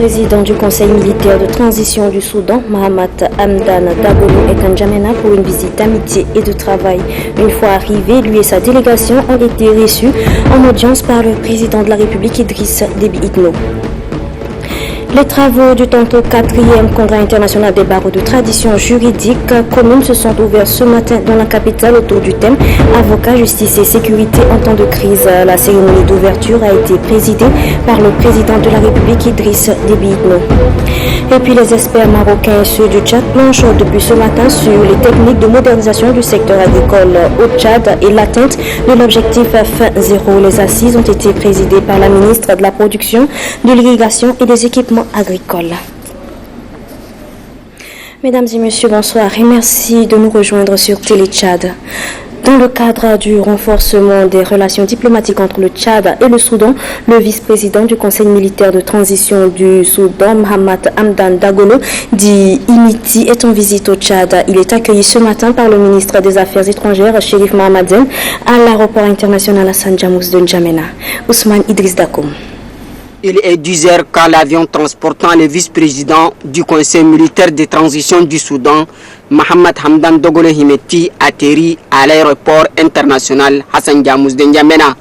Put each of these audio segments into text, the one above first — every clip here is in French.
vice-président du Conseil militaire de transition du Soudan, Mohamed Hamdan Dagolo, est à N'Djamena pour une visite d'amitié et de travail. Une fois arrivé, lui et sa délégation ont été reçus en audience par le président de la République, Idriss Déby Itno. Les travaux du tantôt 4e Congrès international des barreaux de tradition juridique commune se sont ouverts ce matin dans la capitale autour du thème Avocat, justice et sécurité en temps de crise. La cérémonie d'ouverture a été présidée par le président de la République, Idriss Déby Itno. Et puis les experts marocains et ceux du Tchad planchent depuis ce matin sur les techniques de modernisation du secteur agricole au Tchad et l'atteinte de l'objectif F0. Les assises ont été présidées par la ministre de la Production, de l'Irrigation et des équipements agricoles. Mesdames et messieurs, bonsoir et merci de nous rejoindre sur Télé Tchad. Dans le cadre du renforcement des relations diplomatiques entre le Tchad et le Soudan, le vice-président du Conseil militaire de transition du Soudan, Mohamed Hamdan Dagolo, dit IMITI, est en visite au Tchad. Il est accueilli ce matin par le ministre des Affaires étrangères, Chérif Mohamed Zine, à l'aéroport international Hassan Jamous de N'Djamena. Ousmane Idriss Dakoum. Il est 10 heures quand l'avion transportant le vice-président du Conseil militaire de transition du Soudan, Mohamed Hamdan Dagolo Himeti, atterrit à l'aéroport international Hassan Jamous de N'Djamena.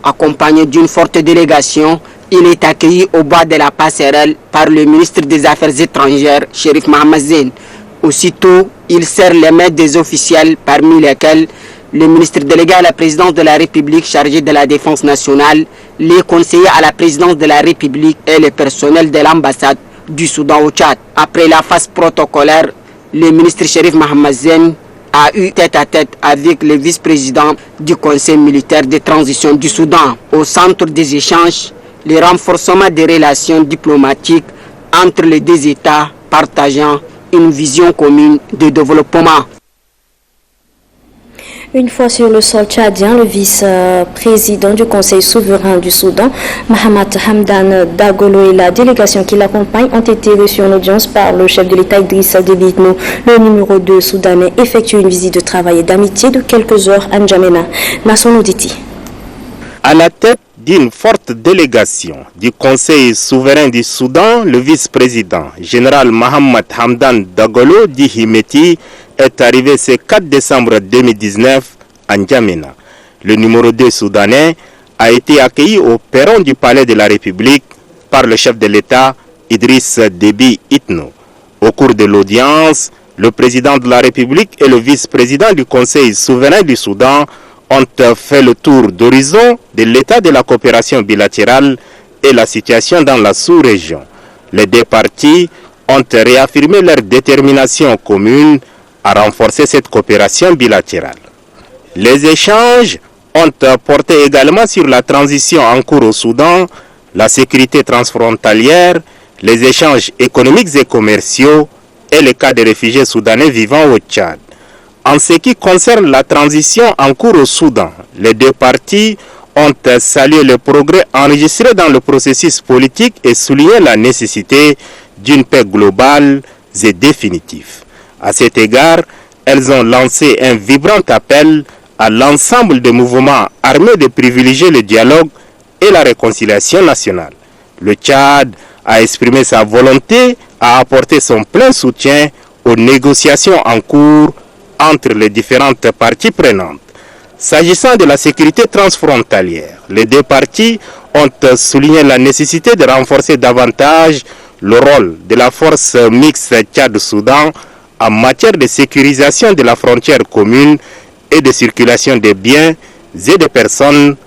Accompagné d'une forte délégation, il est accueilli au bas de la passerelle par le ministre des Affaires étrangères, Chérif Mohamed Zine. Aussitôt, il serre les mains des officiels, parmi lesquels le ministre délégué à la présidence de la République chargé de la défense nationale, les conseillers à la présidence de la République et le personnel de l'ambassade du Soudan au Tchad. Après la phase protocolaire, le ministre Chérif Mohamed Zine a eu tête-à-tête avec le vice-président du Conseil militaire de transition du Soudan. Au centre des échanges, le renforcement des relations diplomatiques entre les deux États partageant une vision commune de développement. Une fois sur le sol tchadien, le vice-président du Conseil souverain du Soudan, Mohamed Hamdan Dagolo, et la délégation qui l'accompagne ont été reçus en audience par le chef de l'État Idriss Déby Itno. Le numéro 2 soudanais effectue une visite de travail et d'amitié de quelques heures à N'Djamena. Nasson Ouditi. À la tête d'une forte délégation du Conseil souverain du Soudan, le vice-président général Mohamed Hamdan Dagolo dit Himeti est arrivé ce 4 décembre 2019 à N'Djamena. Le numéro 2 soudanais a été accueilli au perron du palais de la République par le chef de l'État Idriss Déby Itno. Au cours de l'audience, le président de la République et le vice-président du Conseil souverain du Soudan ont fait le tour d'horizon de l'état de la coopération bilatérale et la situation dans la sous-région. Les deux parties ont réaffirmé leur détermination commune à renforcer cette coopération bilatérale. Les échanges ont porté également sur la transition en cours au Soudan, la sécurité transfrontalière, les échanges économiques et commerciaux et le cas des réfugiés soudanais vivant au Tchad. En ce qui concerne la transition en cours au Soudan, les deux parties ont salué le progrès enregistré dans le processus politique et souligné la nécessité d'une paix globale et définitive. À cet égard, elles ont lancé un vibrant appel à l'ensemble des mouvements armés de privilégier le dialogue et la réconciliation nationale. Le Tchad a exprimé sa volonté à apporter son plein soutien aux négociations en cours entre les différentes parties prenantes. S'agissant de la sécurité transfrontalière, les deux parties ont souligné la nécessité de renforcer davantage le rôle de la force mixte Tchad-Soudan en matière de sécurisation de la frontière commune et de circulation des biens et des personnes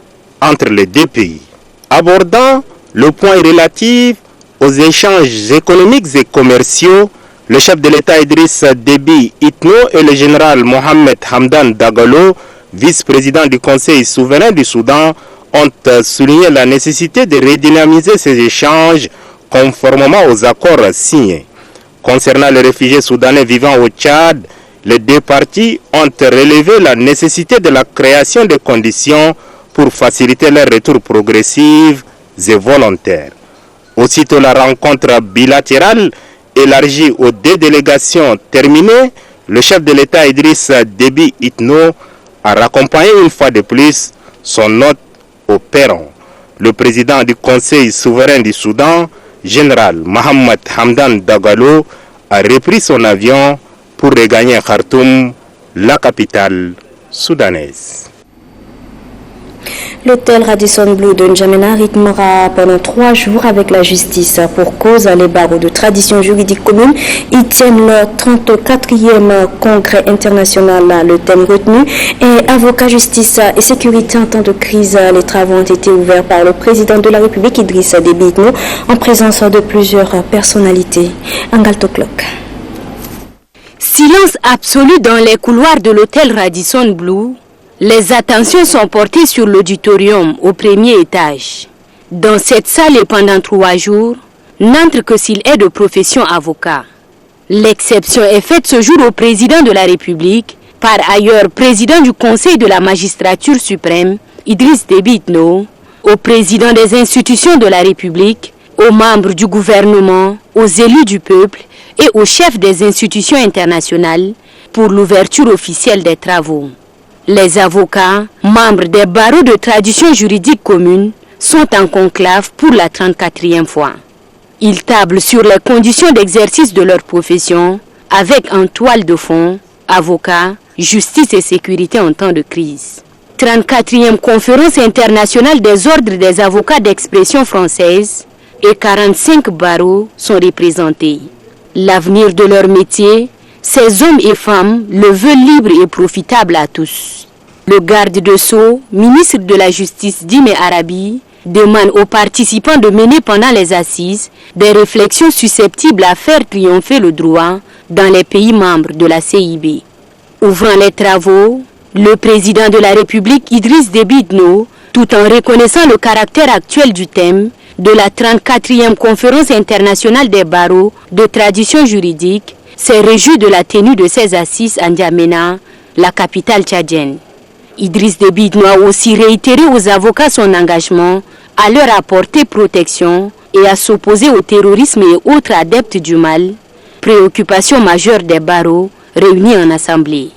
entre les deux pays. Abordant le point relatif aux échanges économiques et commerciaux, le chef de l'État Idriss Déby Itno et le général Mohamed Hamdan Dagolo, vice-président du Conseil souverain du Soudan, ont souligné la nécessité de redynamiser ces échanges conformément aux accords signés. Concernant les réfugiés soudanais vivant au Tchad, les deux parties ont relevé la nécessité de la création de conditions pour faciliter leur retour progressif et volontaire. Aussitôt la rencontre bilatérale élargie aux deux délégations terminée, le chef de l'État Idriss Déby Itno a raccompagné une fois de plus son hôte au perron. Le président du Conseil souverain du Soudan, général Mohamed Hamdan Dagalo a repris son avion pour regagner Khartoum, la capitale soudanaise. L'hôtel Radisson Blu de N'Djamena rythmera pendant 3 jours avec la justice. Pour cause, les barreaux de tradition juridique commune y tiennent leur 34e congrès international. Le thème retenu est avocat, justice et sécurité en temps de crise. Les travaux ont été ouverts par le président de la République, Idrissa Déby Itno, en présence de plusieurs personnalités. Angalto Clock. Silence absolu dans les couloirs de l'hôtel Radisson Blu. Les attentions sont portées sur l'auditorium au premier étage. Dans cette salle et pendant 3 jours, n'entre que s'il est de profession avocat. L'exception est faite ce jour au président de la République, par ailleurs président du Conseil de la magistrature suprême, Idriss Déby Itno, au président des institutions de la République, aux membres du gouvernement, aux élus du peuple et aux chefs des institutions internationales pour l'ouverture officielle des travaux. Les avocats, membres des barreaux de tradition juridique commune, sont en conclave pour la 34e fois. Ils tablent sur les conditions d'exercice de leur profession avec en toile de fond, avocats, justice et sécurité en temps de crise. 34e conférence internationale des ordres des avocats d'expression française et 45 barreaux sont représentés. L'avenir de leur métier, ces hommes et femmes le veulent libre et profitable à tous. Le garde de Sceaux, ministre de la Justice Dime Arabi, demande aux participants de mener pendant les assises des réflexions susceptibles à faire triompher le droit dans les pays membres de la CIB. Ouvrant les travaux, le président de la République Idriss Déby Itno, tout en reconnaissant le caractère actuel du thème de la 34e conférence internationale des barreaux de tradition juridique, s'est réjoui de la tenue de ces assises à N'Djamena, la capitale tchadienne. Idriss Déby Itno a aussi réitéré aux avocats son engagement à leur apporter protection et à s'opposer au terrorisme et autres adeptes du mal, préoccupation majeure des barreaux réunis en assemblée.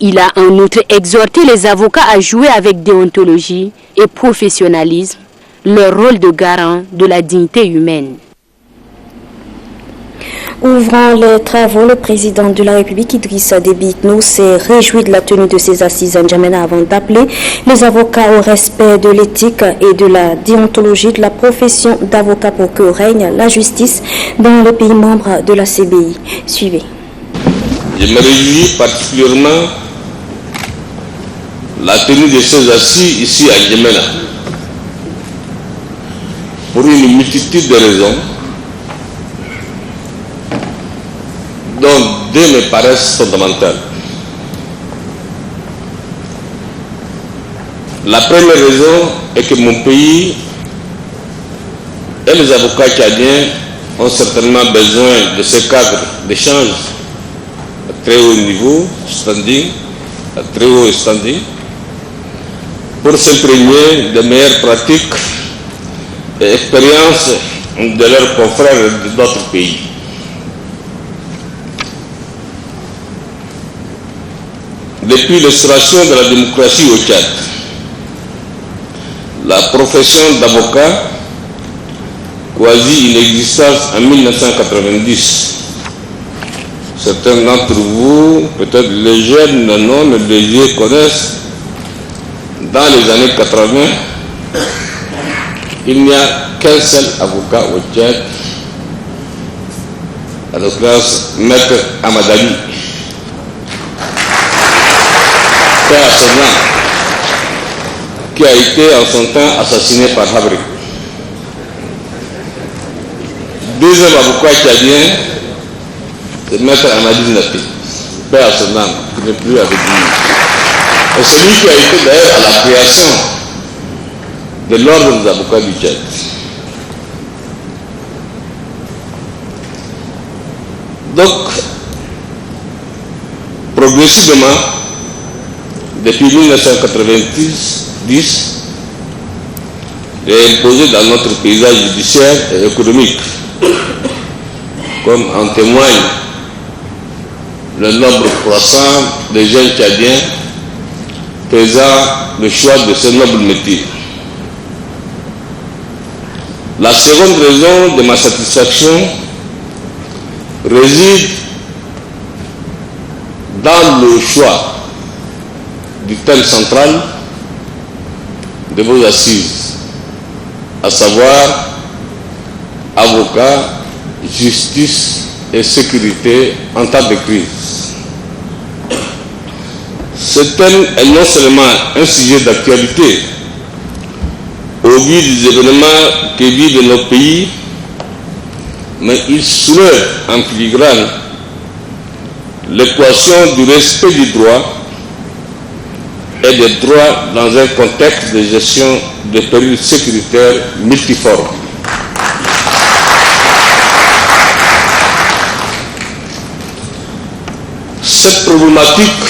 Il a en outre exhorté les avocats à jouer avec déontologie et professionnalisme leur rôle de garant de la dignité humaine. Ouvrant les travaux, le président de la République, Idrissa Déby Itno, s'est réjoui de la tenue de ces assises à N'Djamena avant d'appeler les avocats au respect de l'éthique et de la déontologie de la profession d'avocat pour que règne la justice dans les pays membres de la CBI. Suivez. Je me réjouis particulièrement la tenue de ces assises ici à N'Djamena pour une multitude de raisons, dont 2 me paraissent fondamentales. La première raison est que mon pays et les avocats tchadiens ont certainement besoin de ce cadre d'échange à très haut niveau, à très haut standing, pour s'imprégner de meilleures pratiques et expériences de leurs confrères d'autres pays. Depuis l'instauration de la démocratie au Tchad, la profession d'avocat, quasi inexistante en 1990, certains d'entre vous, peut-être les jeunes, non, mais les vieux connaissent, dans les années 80, il n'y a qu'un seul avocat au Tchad, à l'occurrence Maître Amadali, père à son nom, qui a été en son temps assassiné par Habri. Deuxième avocat tchadien, c'est Maître Amadou Napi, père à son âme, qui n'est plus avec nous. Et celui qui a été d'ailleurs à la création de l'ordre des avocats du Tchad. Donc, progressivement, depuis 1990, il est imposé dans notre paysage judiciaire et économique, comme en témoigne le nombre croissant de jeunes tchadiens faisant le choix de ce noble métier. La seconde raison de ma satisfaction réside dans le choix du thème central de vos assises, à savoir avocat, justice et sécurité en temps de crise. Ce thème est non seulement un sujet d'actualité au vu des événements que vivent nos pays, mais il soulève en filigrane l'équation du respect du droit et des droits dans un contexte de gestion de périls sécuritaires multiformes. Cette problématique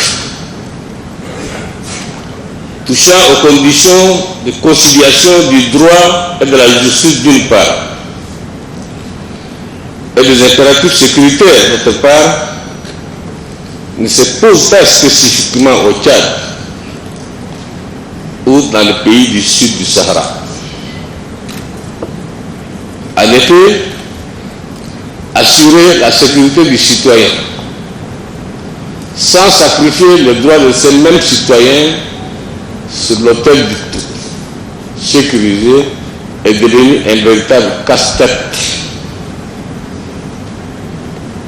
touchant aux conditions de conciliation du droit et de la justice d'une part, et des impératifs sécuritaires d'autre part, ne se pose pas spécifiquement au Tchad ou dans les pays du sud du Sahara. En effet, assurer la sécurité du citoyen sans sacrifier les droits de ces mêmes citoyens sur l'autel du tout sécurisé est devenu un véritable casse-tête,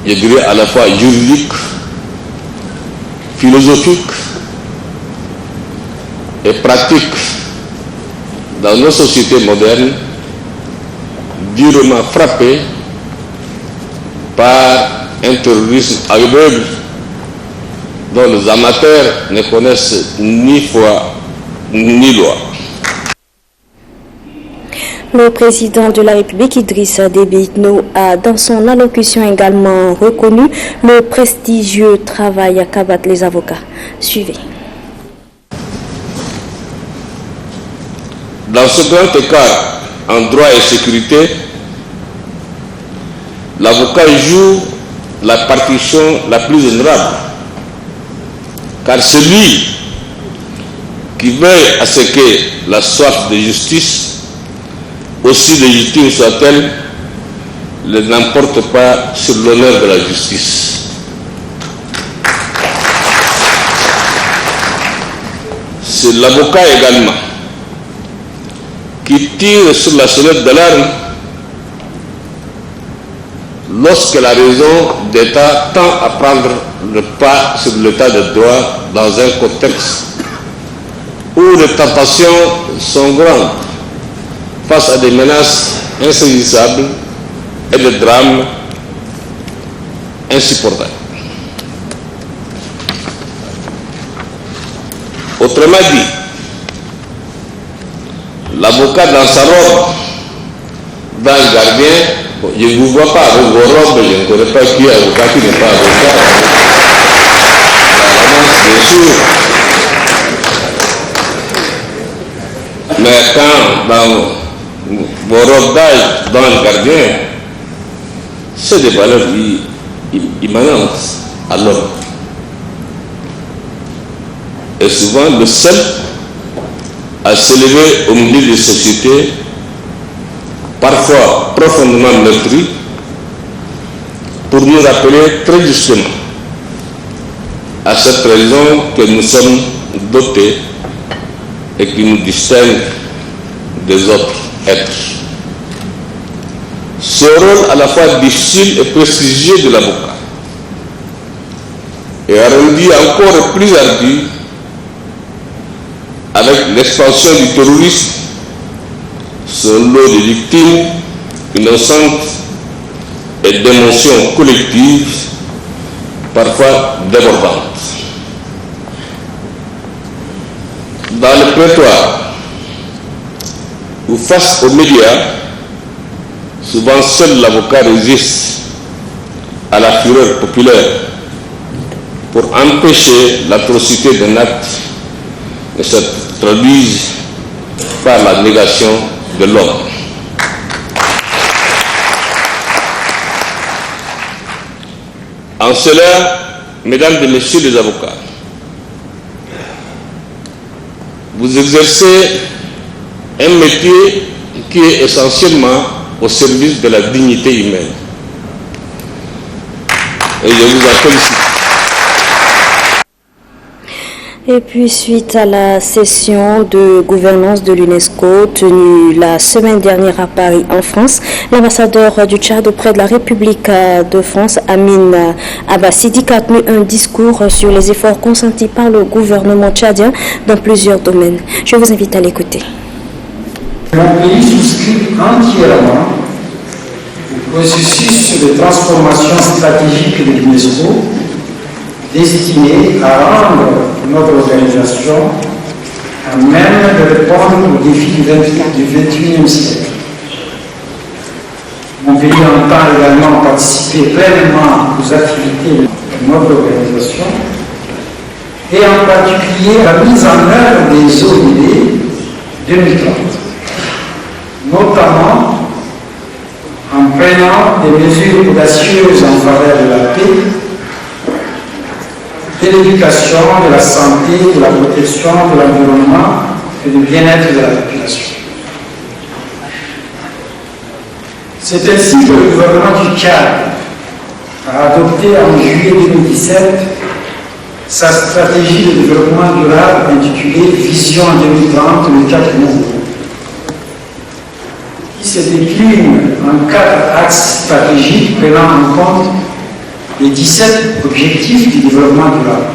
je dirais à la fois juridique, philosophique et pratique dans nos sociétés modernes, durement frappées par un terrorisme aveugle dont les amateurs ne connaissent ni foi ni loi. Le président de la République, Idrissa Déby Itno, a dans son allocution également reconnu le prestigieux travail qu'abattent les avocats. Suivez. Dans ce grand écart en droit et sécurité, l'avocat joue la partition la plus honorable, car celui qui veille à ce que la soif de justice, aussi légitime soit-elle, ne l'emporte pas sur l'honneur de la justice. C'est l'avocat également qui tire sur la sonnette d'alarme lorsque la raison d'État tend à prendre le pas sur l'état de droit dans un contexte où les tentations sont grandes face à des menaces insaisissables et des drames insupportables. Autrement dit, l'avocat dans sa robe d'un gardien, je ne vous vois pas avec vos robes, je ne connais pas qui est avocat, qui n'est pas avocat. Bien sûr. Mais quand dans vos robes d'âge dans le gardien, c'est des valeurs immanentes à l'homme. Et souvent le seul à s'élever au milieu des sociétés, parfois profondément meurtries, pour nous rappeler très justement à cette raison que nous sommes dotés et qui nous distingue des autres êtres. Ce rôle à la fois difficile et prestigieux de l'avocat est rendu encore plus ardu avec l'expansion du terrorisme, son lot de victimes innocentes et d'émotions collectives parfois débordantes. Dans le prétoire ou face aux médias, souvent seul l'avocat résiste à la fureur populaire pour empêcher l'atrocité d'un acte ne se traduise par la négation de l'homme. En cela, mesdames et messieurs les avocats, vous exercez un métier qui est essentiellement au service de la dignité humaine. Et je vous en félicite. Et puis, suite à la session de gouvernance de l'UNESCO tenue la semaine dernière à Paris, en France, l'ambassadeur du Tchad auprès de la République de France, Amin Abassidik, a tenu un discours sur les efforts consentis par le gouvernement tchadien dans plusieurs domaines. Je vous invite à l'écouter. Mon pays souscrit entièrement au processus de transformation stratégique de l'UNESCO destiné à rendre notre organisation à même de répondre aux défis du XXIe siècle. Mon pays entend également participer pleinement aux activités de notre organisation et en particulier la mise en œuvre des ODD 2030, notamment en prenant des mesures audacieuses en faveur de la paix, de l'éducation, de la santé, de la protection de l'environnement et du bien-être de la population. C'est ainsi que le gouvernement du Tchad a adopté en juillet 2017 sa stratégie de développement durable intitulée Vision 2030, le 4 mondes, qui se décline en 4 axes stratégiques prenant en compte les 17 objectifs du développement durable.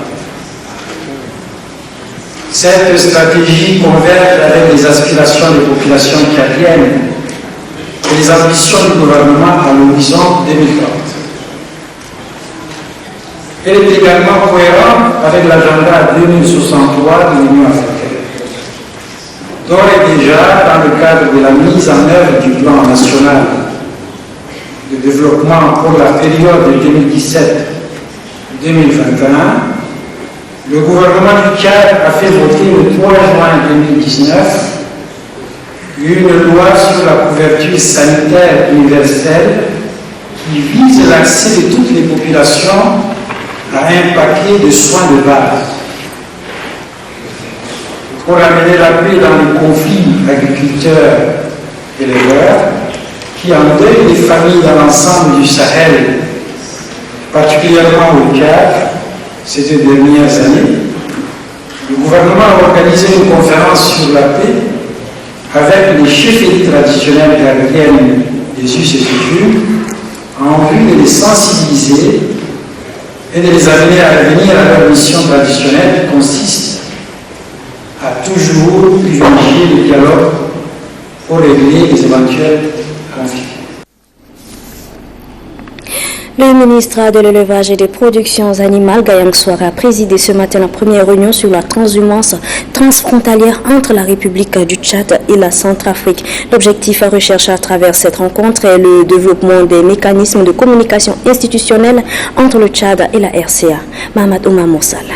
Cette stratégie converge avec les aspirations des populations tchadiennes et les ambitions du gouvernement à l'horizon 2030. Elle est également cohérente avec l'agenda 2063 de l'Union africaine. D'ores et déjà, dans le cadre de la mise en œuvre du plan national de développement pour la période 2017-2021, le gouvernement du Tchad a fait voter le 3 juin 2019 une loi sur la couverture sanitaire universelle qui vise l'accès de toutes les populations à un paquet de soins de base. Pour amener la paix dans les conflits agriculteurs-éleveurs qui endeuillent les familles dans l'ensemble du Sahel, particulièrement au Tchad, ces 2 dernières années, le gouvernement a organisé une conférence sur la paix avec les chefferies traditionnelles gardiennes des us et coutumes en vue de les sensibiliser et de les amener à revenir à leur mission traditionnelle qui consiste à toujours privilégier le dialogue pour régler les éventuels conflits. Le ministre de l'Élevage et des Productions animales, Gayang Souare, a présidé ce matin la première réunion sur la transhumance transfrontalière entre la République du Tchad et la Centrafrique. L'objectif recherché à travers cette rencontre est le développement des mécanismes de communication institutionnelle entre le Tchad et la RCA. Mohamed Oumar Moussala.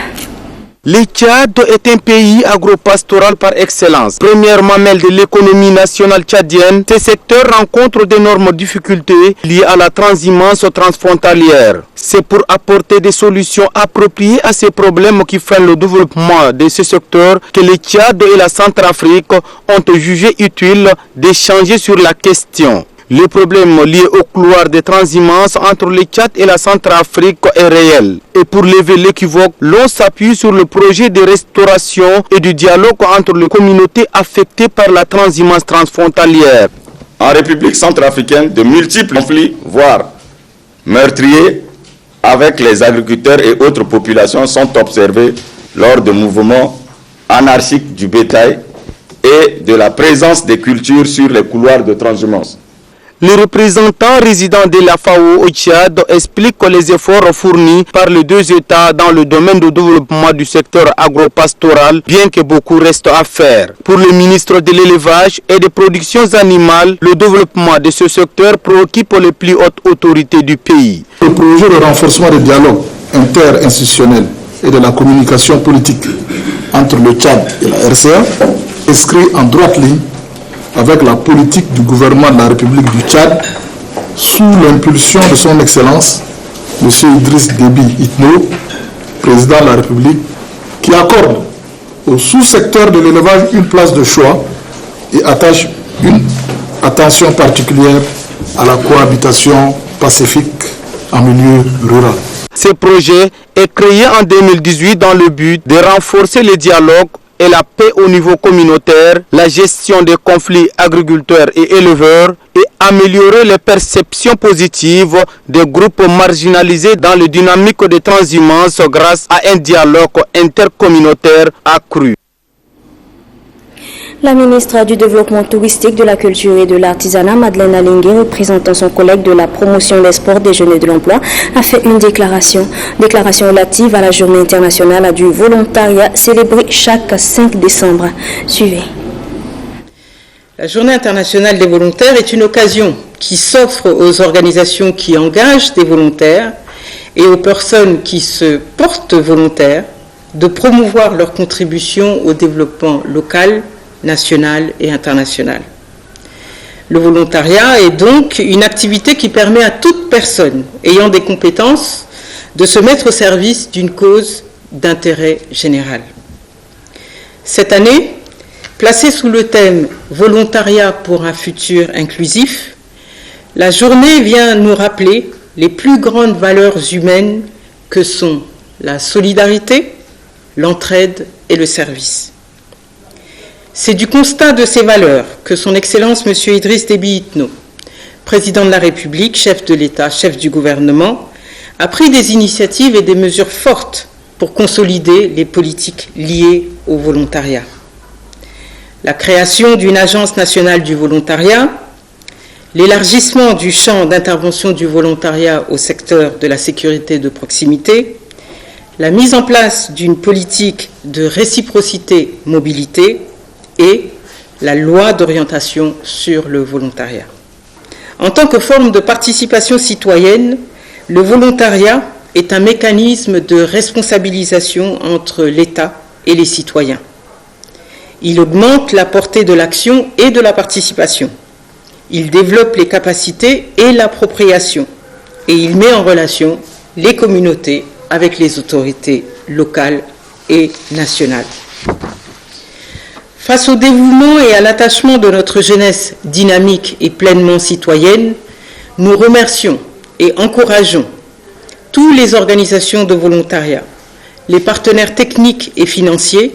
Le Tchad est un pays agropastoral par excellence. Première mamelle de l'économie nationale tchadienne, ce secteur rencontre d'énormes difficultés liées à la transhumance transfrontalière. C'est pour apporter des solutions appropriées à ces problèmes qui freinent le développement de ce secteur que le Tchad et la Centrafrique ont jugé utile d'échanger sur la question. Le problème lié au couloir de transhumance entre le Tchad et la Centrafrique est réel. Et pour lever l'équivoque, l'on s'appuie sur le projet de restauration et du dialogue entre les communautés affectées par la transhumance transfrontalière. En République centrafricaine, de multiples conflits, voire meurtriers, avec les agriculteurs et autres populations sont observés lors de mouvements anarchiques du bétail et de la présence des cultures sur les couloirs de transhumance. Les représentants résidents de la FAO au Tchad expliquent que les efforts fournis par les 2 États dans le domaine du développement du secteur agropastoral, bien que beaucoup reste à faire. Pour le ministre de l'Élevage et des Productions animales, le développement de ce secteur préoccupe les plus hautes autorités du pays. Le projet de renforcement du dialogue interinstitutionnel et de la communication politique entre le Tchad et la RCA inscrit en droite ligne avec la politique du gouvernement de la République du Tchad sous l'impulsion de son Excellence, M. Idriss Déby Itno, président de la République, qui accorde au sous-secteur de l'élevage une place de choix et attache une attention particulière à la cohabitation pacifique en milieu rural. Ce projet est créé en 2018 dans le but de renforcer le dialogue et la paix au niveau communautaire, la gestion des conflits agriculteurs et éleveurs et améliorer les perceptions positives des groupes marginalisés dans les dynamiques de transhumance grâce à un dialogue intercommunautaire accru. La ministre du Développement touristique, de la culture et de l'artisanat, Madeleine Alingué, représentant son collègue de la promotion des sports, des jeunes et de l'emploi, a fait une déclaration relative à la journée internationale du volontariat célébrée chaque 5 décembre. Suivez. La journée internationale des volontaires est une occasion qui s'offre aux organisations qui engagent des volontaires et aux personnes qui se portent volontaires de promouvoir leur contribution au développement local, national et international. Le volontariat est donc une activité qui permet à toute personne ayant des compétences de se mettre au service d'une cause d'intérêt général. Cette année, placée sous le thème « Volontariat pour un futur inclusif », la journée vient nous rappeler les plus grandes valeurs humaines que sont la solidarité, l'entraide et le service. C'est du constat de ces valeurs que son Excellence M. Idriss Déby Itno, président de la République, chef de l'État, chef du gouvernement, a pris des initiatives et des mesures fortes pour consolider les politiques liées au volontariat. La création d'une agence nationale du volontariat, l'élargissement du champ d'intervention du volontariat au secteur de la sécurité de proximité, la mise en place d'une politique de réciprocité mobilité et la loi d'orientation sur le volontariat. En tant que forme de participation citoyenne, le volontariat est un mécanisme de responsabilisation entre l'État et les citoyens. Il augmente la portée de l'action et de la participation. Il développe les capacités et l'appropriation. Et il met en relation les communautés avec les autorités locales et nationales. Face au dévouement et à l'attachement de notre jeunesse dynamique et pleinement citoyenne, nous remercions et encourageons toutes les organisations de volontariat, les partenaires techniques et financiers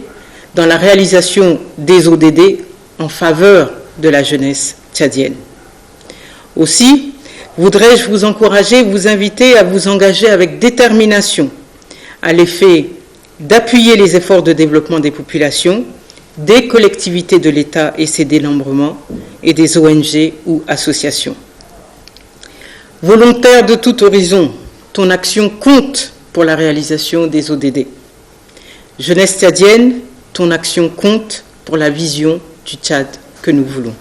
dans la réalisation des ODD en faveur de la jeunesse tchadienne. Aussi, voudrais-je vous encourager, vous inviter à vous engager avec détermination à l'effet d'appuyer les efforts de développement des populations, des collectivités de l'État et ses démembrements et des ONG ou associations. Volontaire de tout horizon, ton action compte pour la réalisation des ODD. Jeunesse tchadienne, ton action compte pour la vision du Tchad que nous voulons.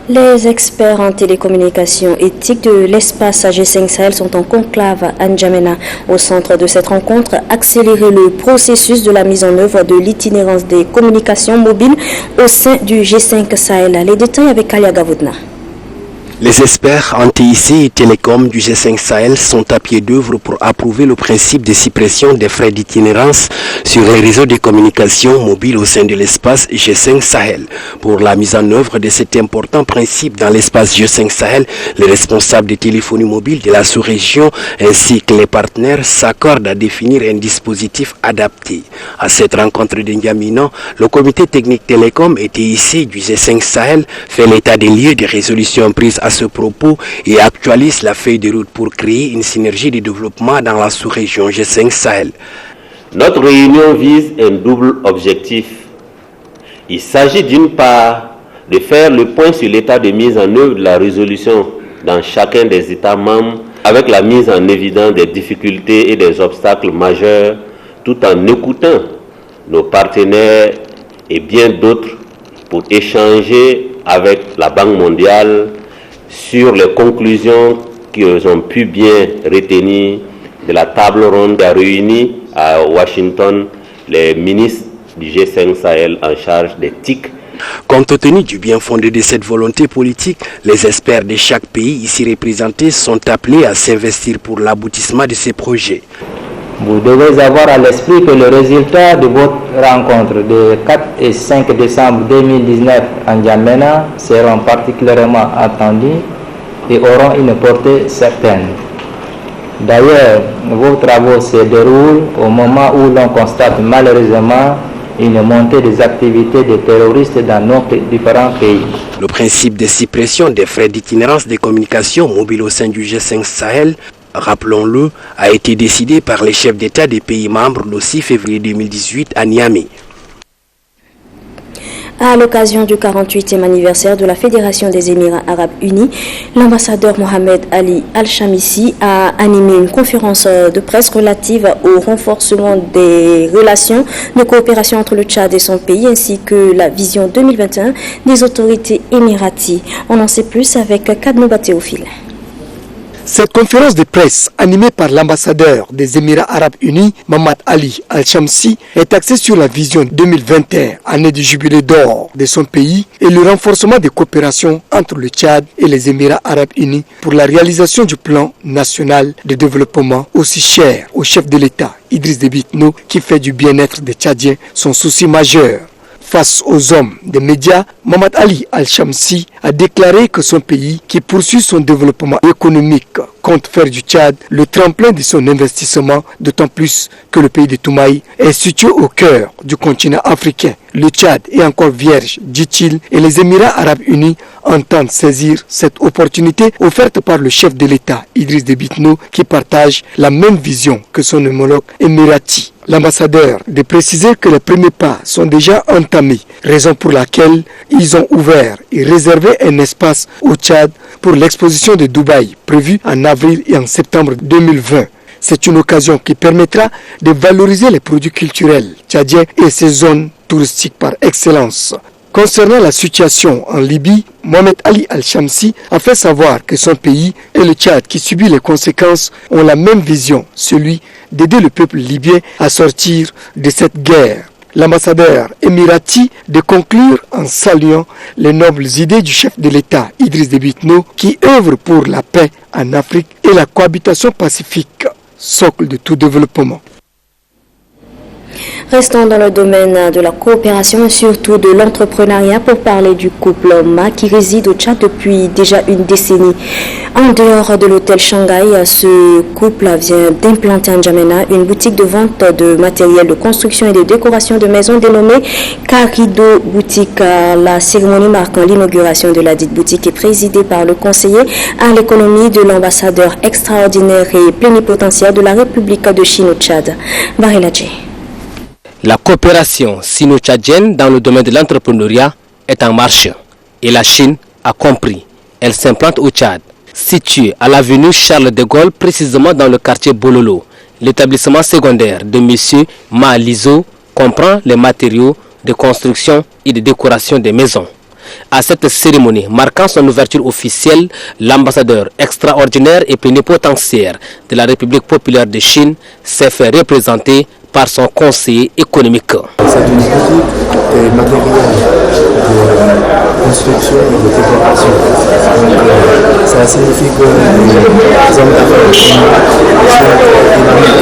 Les experts en télécommunications éthiques de l'espace G5 Sahel sont en conclave à N'Djamena. Au centre de cette rencontre, accélérer le processus de la mise en œuvre de l'itinérance des communications mobiles au sein du G5 Sahel. Les détails avec Alia Gavoudna. Les experts en TIC et Télécom du G5 Sahel sont à pied d'œuvre pour approuver le principe de suppression des frais d'itinérance sur les réseaux de communication mobiles au sein de l'espace G5 Sahel. Pour la mise en œuvre de cet important principe dans l'espace G5 Sahel, les responsables de téléphonie mobile de la sous-région ainsi que les partenaires s'accordent à définir un dispositif adapté. À cette rencontre de N'Djamena, le comité technique Télécom et TIC du G5 Sahel fait l'état des lieux des résolutions prises à ce propos et actualise la feuille de route pour créer une synergie de développement dans la sous-région G5 Sahel. Notre réunion vise un double objectif. Il s'agit d'une part de faire le point sur l'état de mise en œuvre de la résolution dans chacun des États membres avec la mise en évidence des difficultés et des obstacles majeurs tout en écoutant nos partenaires et bien d'autres pour échanger avec la Banque mondiale sur les conclusions qu'ils ont pu bien retenir de la table ronde qui a réuni à Washington les ministres du G5 Sahel en charge des TIC. Compte tenu du bien fondé de cette volonté politique, les experts de chaque pays ici représentés sont appelés à s'investir pour l'aboutissement de ces projets. Vous devez avoir à l'esprit que le résultat de votre rencontre de 4 et 5 décembre 2019 en N'Djamena seront particulièrement attendus et auront une portée certaine. D'ailleurs, vos travaux se déroulent au moment où l'on constate malheureusement une montée des activités des terroristes dans nos différents pays. Le principe de suppression des frais d'itinérance des communications mobiles au sein du G5 Sahel, rappelons-le, a été décidé par les chefs d'État des pays membres le 6 février 2018 à Niamey. À l'occasion du 48e anniversaire de la Fédération des Émirats Arabes Unis, l'ambassadeur Mohamed Ali Al-Chamissi a animé une conférence de presse relative au renforcement des relations de coopération entre le Tchad et son pays ainsi que la vision 2021 des autorités émiraties. On en sait plus avec Kadnouba Théophile. Cette conférence de presse, animée par l'ambassadeur des Émirats Arabes Unis, Mohamed Ali Al-Shamsi, est axée sur la vision 2021, année du jubilé d'or de son pays, et le renforcement des coopérations entre le Tchad et les Émirats Arabes Unis pour la réalisation du plan national de développement aussi cher au chef de l'État, Idriss Déby Itno, qui fait du bien-être des Tchadiens son souci majeur. Face aux hommes des médias, Mohamed Ali Al-Shamsi a déclaré que son pays, qui poursuit son développement économique, compte faire du Tchad le tremplin de son investissement, d'autant plus que le pays de Toumaï est situé au cœur du continent africain. Le Tchad est encore vierge, dit-il, et les Émirats Arabes Unis entendent saisir cette opportunité offerte par le chef de l'État, Idriss Déby Itno, qui partage la même vision que son homologue émirati. L'ambassadeur de préciser que les premiers pas sont déjà entamés, raison pour laquelle ils ont ouvert et réservé un espace au Tchad pour l'exposition de Dubaï prévue en avril et en septembre 2020. C'est une occasion qui permettra de valoriser les produits culturels tchadiens et ces zones touristiques par excellence. Concernant la situation en Libye, Mohamed Ali Al-Shamsi a fait savoir que son pays et le Tchad qui subit les conséquences ont la même vision, celui d'aider le peuple libyen à sortir de cette guerre. L'ambassadeur émirati de conclure en saluant les nobles idées du chef de l'État, Idriss Déby Itno, qui œuvre pour la paix en Afrique et la cohabitation pacifique, socle de tout développement. Restons dans le domaine de la coopération et surtout de l'entrepreneuriat pour parler du couple Ma qui réside au Tchad depuis déjà une décennie. En dehors de l'hôtel Shanghai, ce couple vient d'implanter en N'Djamena une boutique de vente de matériel de construction et de décoration de maisons dénommée Carido Boutique. La cérémonie marquant l'inauguration de la dite boutique est présidée par le conseiller à l'économie de l'ambassadeur extraordinaire et plénipotentiaire de la République de Chine au Tchad, Bariladji. La coopération sino-tchadienne dans le domaine de l'entrepreneuriat est en marche et la Chine a compris. Elle s'implante au Tchad, situé à l'avenue Charles de Gaulle, précisément dans le quartier Bololo. L'établissement secondaire de M. Ma Lizo comprend les matériaux de construction et de décoration des maisons. À cette cérémonie marquant son ouverture officielle, l'ambassadeur extraordinaire et plénipotentiaire de la République populaire de Chine s'est fait représenter par son conseiller économique. C'est une boutique de matériel de construction et de décoration. Donc, ça signifie que les hommes d'affaires sont dynamiques.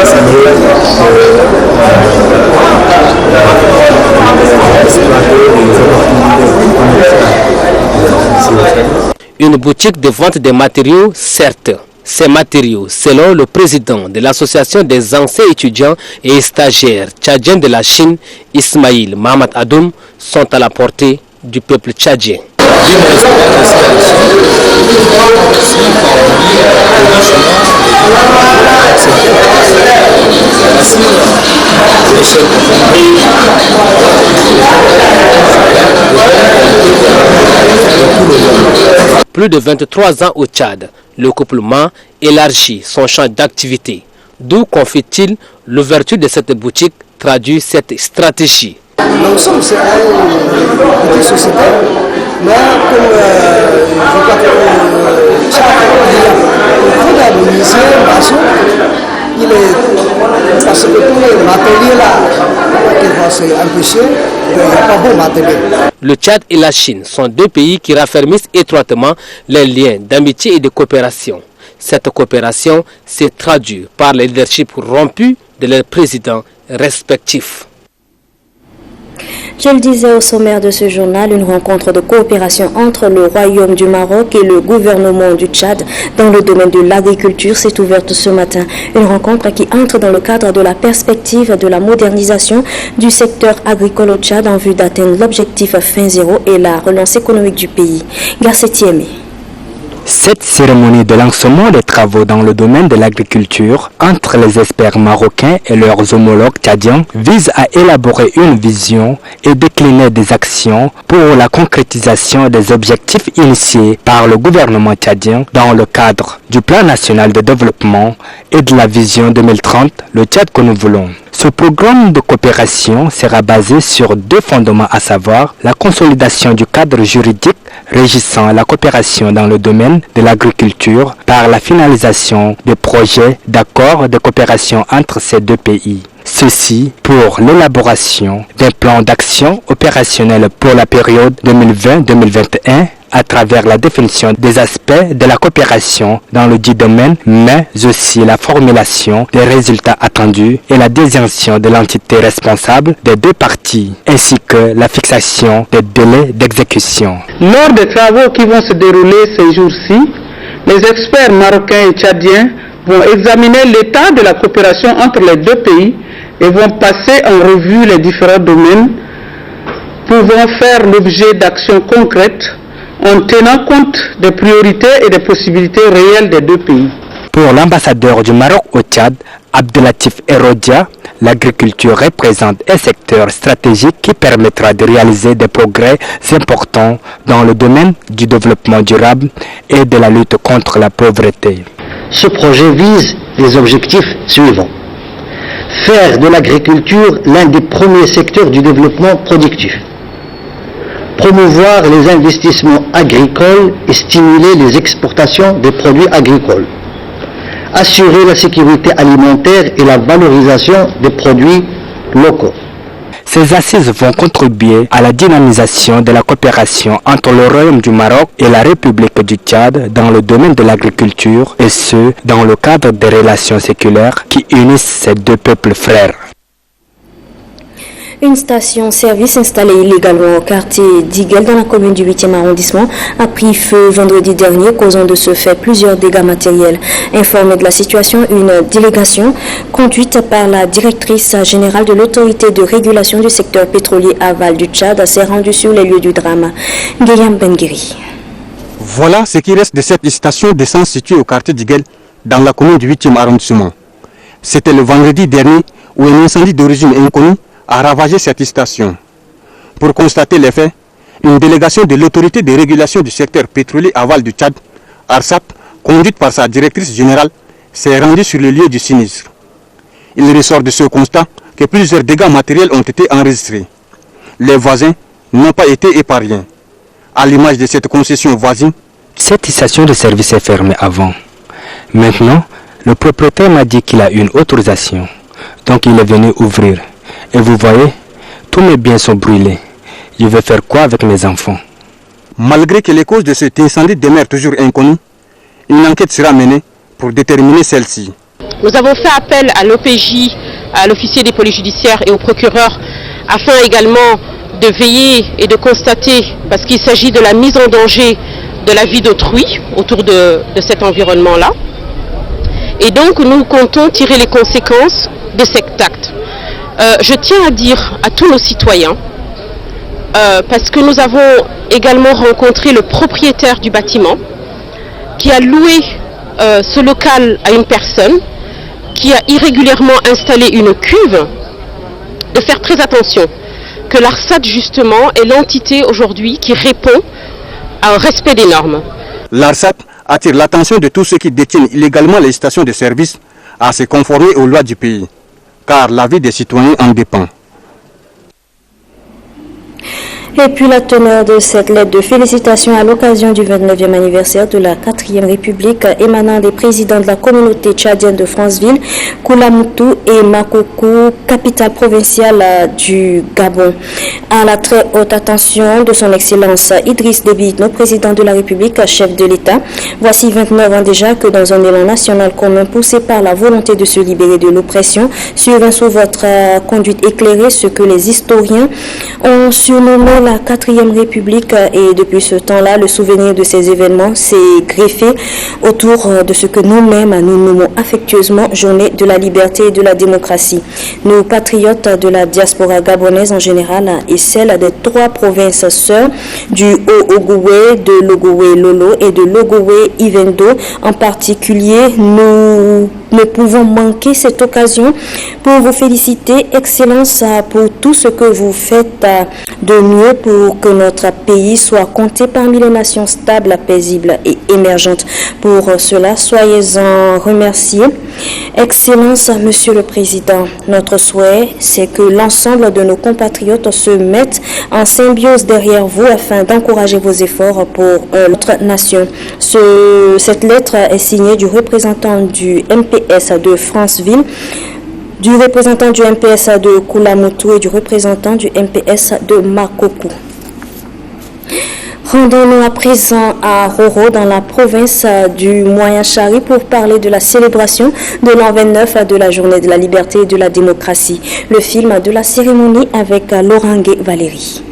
C'est mieux d'exploiter les opportunités. Une boutique de vente des matériaux, certes. Ces matériaux, selon le président de l'association des anciens étudiants et stagiaires tchadiens de la Chine, Ismail Mohamed Adoum, sont à la portée du peuple tchadien. Plus de 23 ans au Tchad, le couple Ma élargit son champ d'activité. D'où confie-t-il l'ouverture de cette boutique traduit cette stratégie. Nous sommes une petite société, mais comme je crois que chaque fois il y a il est parce que tous les matériels là qui vont s'empêcher, il n'y a pas bon matériel. Le Tchad et la Chine sont deux pays qui raffermissent étroitement les liens d'amitié et de coopération. Cette coopération s'est traduite par le leadership rompu de leurs présidents respectifs. Je le disais au sommaire de ce journal, une rencontre de coopération entre le Royaume du Maroc et le gouvernement du Tchad dans le domaine de l'agriculture s'est ouverte ce matin. Une rencontre qui entre dans le cadre de la perspective de la modernisation du secteur agricole au Tchad en vue d'atteindre l'objectif fin zéro et la relance économique du pays. Garcetiemé. Cette cérémonie de lancement des travaux dans le domaine de l'agriculture entre les experts marocains et leurs homologues tchadiens vise à élaborer une vision et décliner des actions pour la concrétisation des objectifs initiés par le gouvernement tchadien dans le cadre du plan national de développement et de la vision 2030, le Tchad que nous voulons. Ce programme de coopération sera basé sur deux fondements, à savoir la consolidation du cadre juridique régissant la coopération dans le domaine de l'agriculture par la finalisation des projets d'accords de coopération entre ces deux pays. Ceci pour l'élaboration d'un plan d'action opérationnel pour la période 2020-2021 à travers la définition des aspects de la coopération dans le dit domaine, mais aussi la formulation des résultats attendus et la désignation de l'entité responsable des deux parties, ainsi que la fixation des délais d'exécution. Lors des travaux qui vont se dérouler ces jours-ci, les experts marocains et tchadiens vont examiner l'état de la coopération entre les deux pays et vont passer en revue les différents domaines pouvant faire l'objet d'actions concrètes en tenant compte des priorités et des possibilités réelles des deux pays. Pour l'ambassadeur du Maroc au Tchad, Abdelatif Erodia, l'agriculture représente un secteur stratégique qui permettra de réaliser des progrès importants dans le domaine du développement durable et de la lutte contre la pauvreté. Ce projet vise les objectifs suivants. Faire de l'agriculture l'un des premiers secteurs du développement productif. Promouvoir les investissements agricoles et stimuler les exportations des produits agricoles. Assurer la sécurité alimentaire et la valorisation des produits locaux. Ces assises vont contribuer à la dynamisation de la coopération entre le Royaume du Maroc et la République du Tchad dans le domaine de l'agriculture, et ce, dans le cadre des relations séculaires qui unissent ces deux peuples frères. Une station-service installée illégalement au quartier d'Iguel dans la commune du 8e arrondissement a pris feu vendredi dernier, causant de ce fait plusieurs dégâts matériels. Informée de la situation, une délégation conduite par la directrice générale de l'autorité de régulation du secteur pétrolier aval du Tchad s'est rendue sur les lieux du drame. Guillaume Benguiri. Voilà ce qui reste de cette station d'essence située au quartier d'Iguel dans la commune du 8e arrondissement. C'était le vendredi dernier où un incendie d'origine inconnue a ravagé cette station. Pour constater les faits, une délégation de l'autorité de régulation du secteur pétrolier aval du Tchad, ARSAP, conduite par sa directrice générale, s'est rendue sur le lieu du sinistre. Il ressort de ce constat que plusieurs dégâts matériels ont été enregistrés. Les voisins n'ont pas été épargnés. À l'image de cette concession voisine, cette station de service est fermée avant. Maintenant, le propriétaire m'a dit qu'il a une autorisation. Donc il est venu ouvrir. Et vous voyez, tous mes biens sont brûlés. Je vais faire quoi avec mes enfants? Malgré que les causes de cet incendie demeurent toujours inconnues, une enquête sera menée pour déterminer celle-ci. Nous avons fait appel à l'OPJ, à l'officier des polices judiciaires et au procureur, afin également de veiller et de constater, parce qu'il s'agit de la mise en danger de la vie d'autrui autour de cet environnement-là. Et donc nous comptons tirer les conséquences de cet acte. Je tiens à dire à tous nos citoyens, parce que nous avons également rencontré le propriétaire du bâtiment qui a loué ce local à une personne qui a irrégulièrement installé une cuve, de faire très attention, que l'ARSAT justement est l'entité aujourd'hui qui répond au respect des normes. L'ARSAT attire l'attention de tous ceux qui détiennent illégalement les stations de service à se conformer aux lois du pays, car la vie des citoyens en dépend. Et puis la teneur de cette lettre de félicitations à l'occasion du 29e anniversaire de la 4e République émanant des présidents de la communauté tchadienne de Franceville, Koulamoutou et Makoko, capitale provinciale du Gabon. À la très haute attention de son Excellence Idriss Déby Itno, président de la République, chef de l'État. Voici 29 ans déjà que dans un élan national commun poussé par la volonté de se libérer de l'oppression, survint sous votre conduite éclairée ce que les historiens ont surnommé la 4e République, et depuis ce temps-là, le souvenir de ces événements s'est greffé autour de ce que nous-mêmes nous nommons affectueusement Journée de la liberté et de la démocratie. Nos patriotes de la diaspora gabonaise en général et celle des 3 provinces sœurs du Haut-Ogooué, de l'Ogooué-Lolo et de l'Ogooué-Ivendo en particulier, nous ne pouvons manquer cette occasion pour vous féliciter, Excellence, pour tout ce que vous faites de mieux pour que notre pays soit compté parmi les nations stables, paisibles et émergentes. Pour cela, soyez-en remerciés. Excellence, Monsieur le Président, notre souhait, c'est que l'ensemble de nos compatriotes se mettent en symbiose derrière vous afin d'encourager vos efforts pour notre nation. Cette lettre est signée du représentant du MPS de Franceville, du représentant du MPS de Koulamoutou et du représentant du MPS de Makoko. Rendons-nous à présent à Roro, dans la province du Moyen-Chari, pour parler de la célébration de l'an 29 de la Journée de la liberté et de la démocratie. Le film de la cérémonie avec Lorangué Valérie.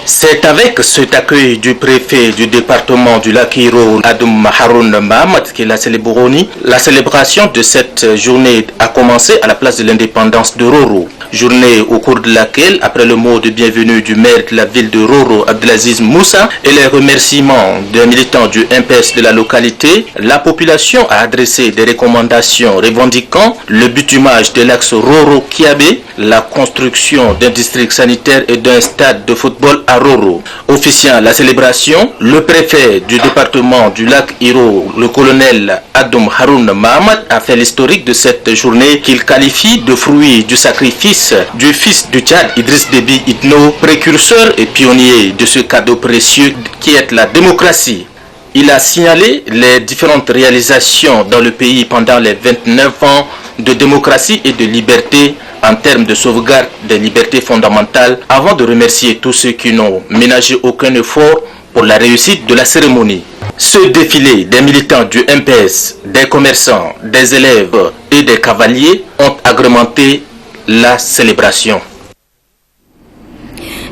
C'est avec cet accueil du préfet du département du Lac-Iro, Adoum Haroun Mahamat, qui l'a célébré. La célébration de cette journée a commencé à la place de l'indépendance de Roro. Journée au cours de laquelle, après le mot de bienvenue du maire de la ville de Roro, Abdelaziz Moussa, et les remerciements des militants du MPS de la localité, la population a adressé des recommandations revendiquant le bitumage de l'axe Roro-Kiabé, la construction d'un district sanitaire et d'un stade de football à Roro. Officiant la célébration, le préfet du département du Lac-Iro, le colonel Adoum Haroun Mahamat, a fait l'historique de cette journée qu'il qualifie de fruit du sacrifice du fils du Tchad, Idriss Déby Itno, précurseur et pionnier de ce cadeau précieux qui est la démocratie. Il a signalé les différentes réalisations dans le pays pendant les 29 ans de démocratie et de liberté en termes de sauvegarde des libertés fondamentales, avant de remercier tous ceux qui n'ont ménagé aucun effort pour la réussite de la cérémonie. Ce défilé des militants du MPS, des commerçants, des élèves et des cavaliers ont agrémenté la célébration.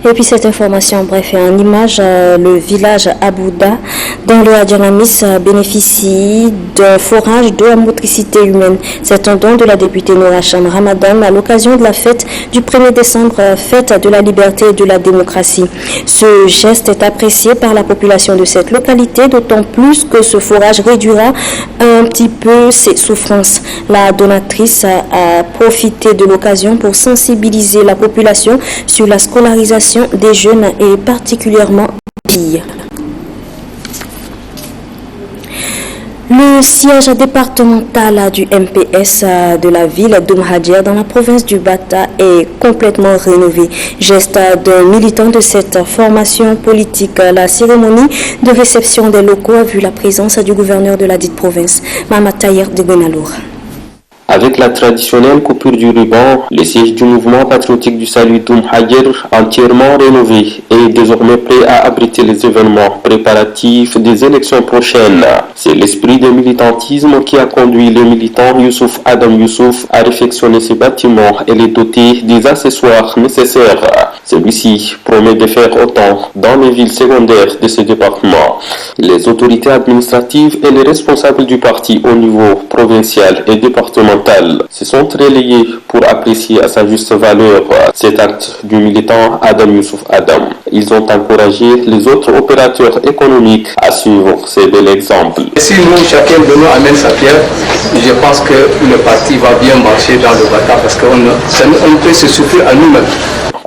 Et puis cette information, bref, en image, le village Abouda, dans le Hadjanamis, bénéficie d'un forage d'eau à motricité humaine. C'est un don de la députée Noura Cham Ramadan à l'occasion de la fête du 1er décembre, fête de la liberté et de la démocratie. Ce geste est apprécié par la population de cette localité, d'autant plus que ce forage réduira un petit peu ses souffrances. La donatrice a profité de l'occasion pour sensibiliser la population sur la scolarisation des jeunes et particulièrement des filles. Le siège départemental du MPS de la ville d'Oumhadjer dans la province du Bata est complètement rénové. Geste d'un militant de cette formation politique, la cérémonie de réception des locaux a vu la présence du gouverneur de la dite province, Mahamat Taher de Benalour. Avec la traditionnelle coupure du ruban, le siège du mouvement patriotique du salut d'Oumhadjer, entièrement rénové, est désormais prêt à abriter les événements préparatifs des élections prochaines. C'est l'esprit de militantisme qui a conduit le militant Youssouf Adam Youssouf à réfectionner ses bâtiments et les doter des accessoires nécessaires. Celui-ci promet de faire autant dans les villes secondaires de ce département. Les autorités administratives et les responsables du parti au niveau provincial et départemental se sont relayés pour apprécier à sa juste valeur cet acte du militant Adam Youssouf Adam. Ils ont encouragé les autres opérateurs économiques à suivre ce bel exemple. Si nous, chacun de nous amène sa pierre, je pense que le parti va bien marcher dans le Bata parce qu'on peut se suffire à nous-mêmes.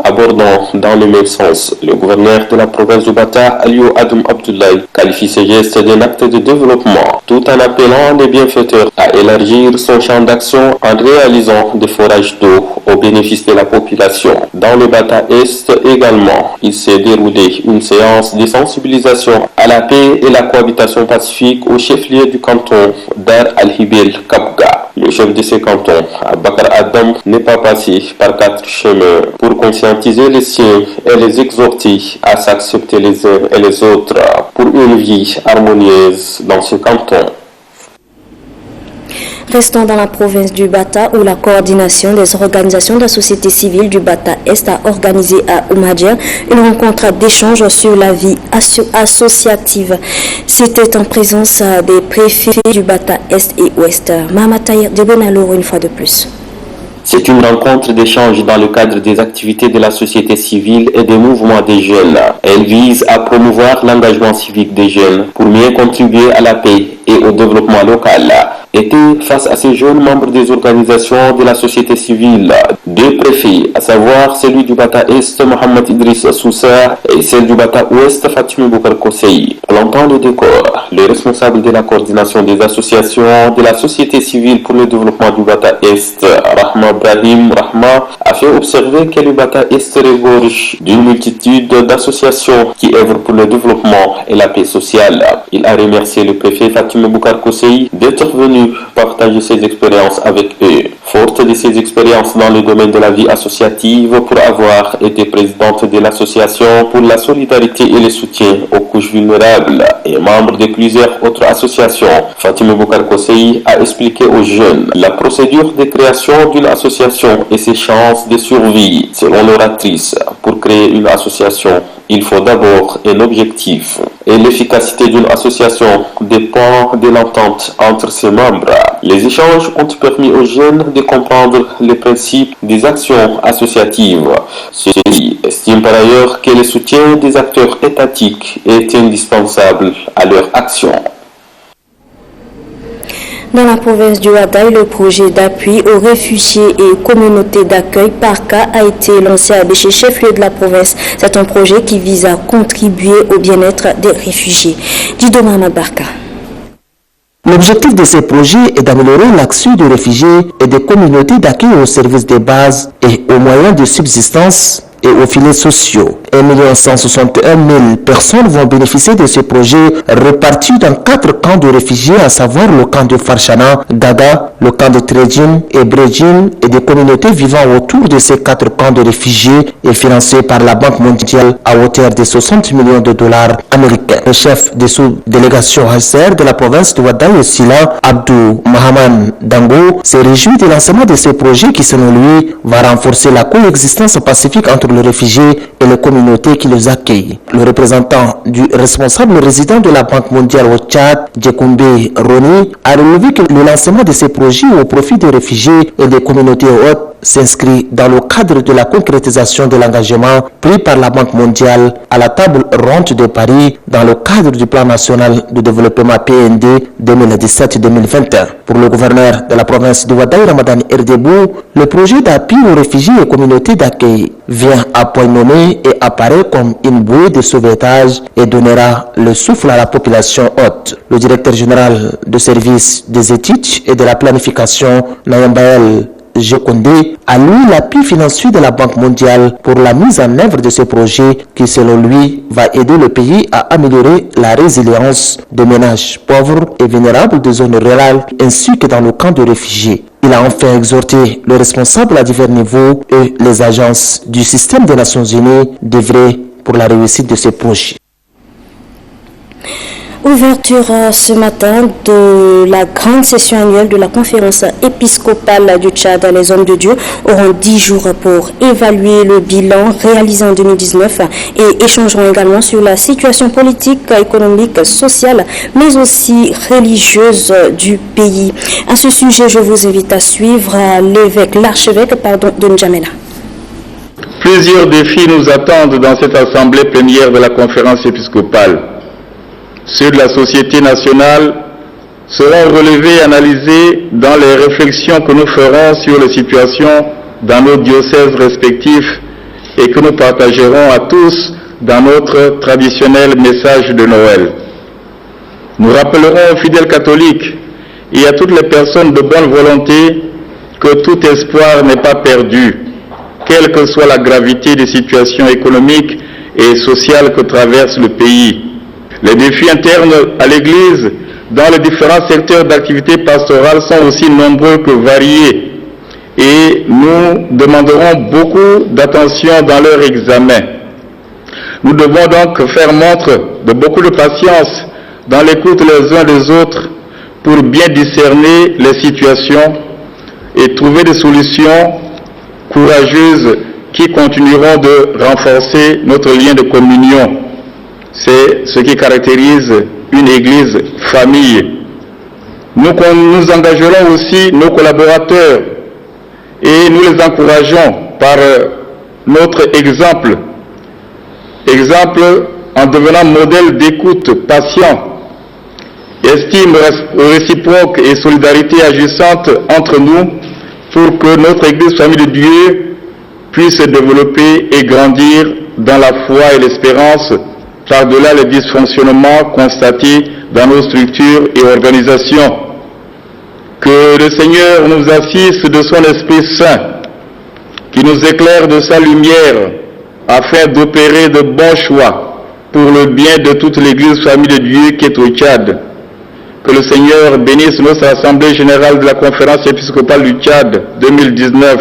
abordant dans le même sens. Le gouverneur de la province du Bata, Aliou Adam Abdoulaye, qualifie ce geste d'un acte de développement, tout en appelant les bienfaiteurs à élargir son champ d'action en réalisant des forages d'eau au bénéfice de la population. Dans le Bata Est également, il s'est déroulé une séance de sensibilisation à la paix et la cohabitation pacifique au chef-lieu du canton Dar al-Hibil Kabga. Le chef de ce canton, Bakar Adam, n'est pas passé par 4 chemins pour conscientiser les siens et les exhorter à s'accepter les uns et les autres pour une vie harmonieuse dans ce canton. Restons dans la province du Bata où la coordination des organisations de la société civile du Bata Est a organisé à Oumadjer une rencontre d'échange sur la vie associative. C'était en présence des préfets du Bata Est et Ouest. Mahama Tahir de Benalour une fois de plus. C'est une rencontre d'échange dans le cadre des activités de la société civile et des mouvements des jeunes. Elle vise à promouvoir l'engagement civique des jeunes pour mieux contribuer à la paix et au développement local. Étaient face à ces jeunes membres des organisations de la société civile, deux préfets, à savoir celui du Bata Est, Mohamed Idriss Sousa, et celle du Bata Ouest, Fatima Boukar Kosei. Plantant le décor, le responsable de la coordination des associations de la société civile pour le développement du Bata Est, Rahma Brahim Rahma, a fait observer que le Bata Est regorge d'une multitude d'associations qui œuvrent pour le développement et la paix sociale. Il a remercié le préfet Fatima Boukar Kosei d'être venu partager ses expériences avec eux. Forte de ses expériences dans le domaine de la vie associative pour avoir été présidente de l'association pour la solidarité et le soutien aux couches vulnérables et membre de plusieurs autres associations, Fatima Boukar Kosei a expliqué aux jeunes la procédure de création d'une association et ses chances de survie. Selon l'oratrice, pour créer une association, il faut d'abord un objectif. Et l'efficacité d'une association dépend de l'entente entre ses membres. Les échanges ont permis aux jeunes de comprendre les principes des actions associatives. Ceux-ci estiment par ailleurs que le soutien des acteurs étatiques est indispensable à leur action. Dans la province du Hadaï, le projet d'appui aux réfugiés et communautés d'accueil PARCA a été lancé à Béché, chef-lieu de la province. C'est un projet qui vise à contribuer au bien-être des réfugiés. Dido Mahama Barka. L'objectif de ces projets est d'améliorer l'accès des réfugiés et des communautés d'accueil aux services de base et aux moyens de subsistance et aux filets sociaux. 1 161 000 personnes vont bénéficier de ce projet répartis dans 4 camps de réfugiés, à savoir le camp de Farchana, Gaga, le camp de Tredjin et Brejin, et des communautés vivant autour de ces 4 camps de réfugiés et financés par la Banque mondiale à hauteur de 60 millions de dollars américains. Le chef de sous-délégation HCR de la province de Wadaï Sila, Abdou Mahaman Dango, s'est réjoui du lancement de ce projet qui, selon lui, va renforcer la coexistence pacifique entre les réfugiés et les communautés qui les accueillent. Le représentant du responsable résident de la Banque mondiale au Tchad, Djekoumbe Roni, a relevé que le lancement de ces projets au profit des réfugiés et des communautés hautes s'inscrit dans le cadre de la concrétisation de l'engagement pris par la Banque mondiale à la table ronde de Paris dans le cadre du plan national de développement PND 2017-2021. Pour le gouverneur de la province de Wadaï, Ramadan Erdebou, le projet d'appui aux réfugiés et communautés d'accueil vient à point nommé et apparaît comme une bouée de sauvetage et donnera le souffle à la population haute. Le directeur général de service des études et de la planification, Nayambael Jekonde, a loué l'appui financier de la Banque mondiale pour la mise en œuvre de ce projet qui, selon lui, va aider le pays à améliorer la résilience des ménages pauvres et vulnérables des zones rurales ainsi que dans le camp de réfugiés. Il a enfin exhorté les responsables à divers niveaux et les agences du système des Nations Unies d'œuvrer pour la réussite de ce projet. Ouverture ce matin de la grande session annuelle de la conférence épiscopale du Tchad. Les hommes de Dieu auront 10 jours pour évaluer le bilan réalisé en 2019 et échangeront également sur la situation politique, économique, sociale, mais aussi religieuse du pays. À ce sujet, je vous invite à suivre l'archevêque de N'Djamena. Plusieurs défis nous attendent dans cette assemblée plénière de la conférence épiscopale. Ceux de la société nationale seront relevés et analysés dans les réflexions que nous ferons sur les situations dans nos diocèses respectifs et que nous partagerons à tous dans notre traditionnel message de Noël. Nous rappellerons aux fidèles catholiques et à toutes les personnes de bonne volonté que tout espoir n'est pas perdu, quelle que soit la gravité des situations économiques et sociales que traverse le pays. Les défis internes à l'Église dans les différents secteurs d'activité pastorale sont aussi nombreux que variés et nous demanderons beaucoup d'attention dans leur examen. Nous devons donc faire montre de beaucoup de patience dans l'écoute les uns des autres pour bien discerner les situations et trouver des solutions courageuses qui continueront de renforcer notre lien de communion. C'est ce qui caractérise une église famille. Nous engagerons aussi nos collaborateurs et nous les encourageons par notre exemple en devenant modèle d'écoute patient, estime réciproque et solidarité agissante entre nous pour que notre Église famille de Dieu puisse se développer et grandir dans la foi et l'espérance par-delà les dysfonctionnements constatés dans nos structures et organisations. Que le Seigneur nous assiste de son Esprit Saint, qui nous éclaire de sa lumière afin d'opérer de bons choix pour le bien de toute l'Église famille de Dieu qui est au Tchad. Que le Seigneur bénisse notre Assemblée générale de la Conférence épiscopale du Tchad 2019.